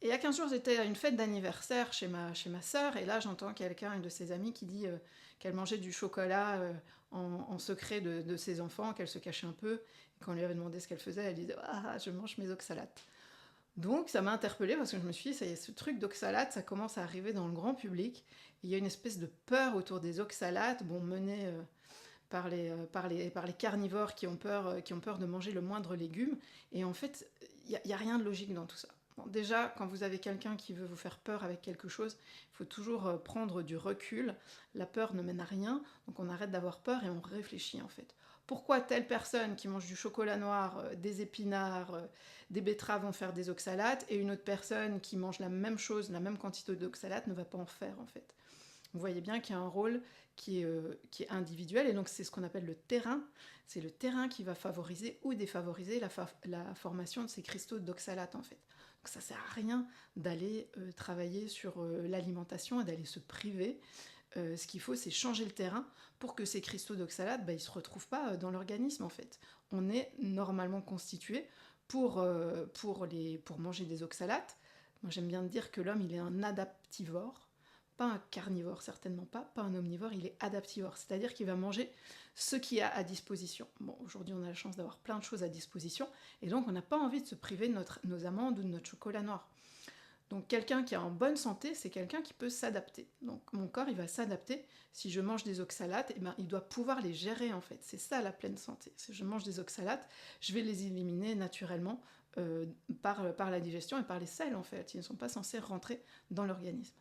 Et il y a 15 jours, j'étais à une fête d'anniversaire chez ma sœur, et là j'entends quelqu'un, une de ses amies, qui dit qu'elle mangeait du chocolat en secret de ses enfants, qu'elle se cachait un peu. Et quand on lui avait demandé ce qu'elle faisait, elle disait «Ah, je mange mes oxalates». Donc ça m'a interpellée parce que je me suis dit, ça y est, ce truc d'oxalate, ça commence à arriver dans le grand public. Il y a une espèce de peur autour des oxalates, bon, menée par les carnivores qui ont peur de manger le moindre légume. Et en fait, il y a rien de logique dans tout ça. Bon, déjà, quand vous avez quelqu'un qui veut vous faire peur avec quelque chose, il faut toujours prendre du recul. La peur ne mène à rien, donc on arrête d'avoir peur et on réfléchit en fait. Pourquoi telle personne qui mange du chocolat noir, des épinards, des betteraves vont faire des oxalates, et une autre personne qui mange la même chose, la même quantité d'oxalates, ne va pas en faire en fait. Vous voyez bien qu'il y a un rôle qui est individuel, et donc c'est ce qu'on appelle le terrain. C'est le terrain qui va favoriser ou défavoriser la formation de ces cristaux d'oxalate en fait. Donc ça sert à rien d'aller travailler sur l'alimentation et d'aller se priver. Ce qu'il faut, c'est changer le terrain pour que ces cristaux d'oxalate, ils ne se retrouvent pas dans l'organisme en fait. On est normalement constitué pour manger des oxalates. Moi j'aime bien dire que l'homme il est un adaptivore, pas un carnivore, certainement pas un omnivore, il est adaptivore, c'est-à-dire qu'il va manger ce qu'il y a à disposition. Bon, aujourd'hui on a la chance d'avoir plein de choses à disposition, et donc on n'a pas envie de se priver de nos amandes ou de notre chocolat noir. Donc quelqu'un qui est en bonne santé, c'est quelqu'un qui peut s'adapter. Donc mon corps, il va s'adapter. Si je mange des oxalates, il doit pouvoir les gérer en fait. C'est ça la pleine santé. Si je mange des oxalates, je vais les éliminer naturellement par la digestion et par les sels en fait. Ils ne sont pas censés rentrer dans l'organisme.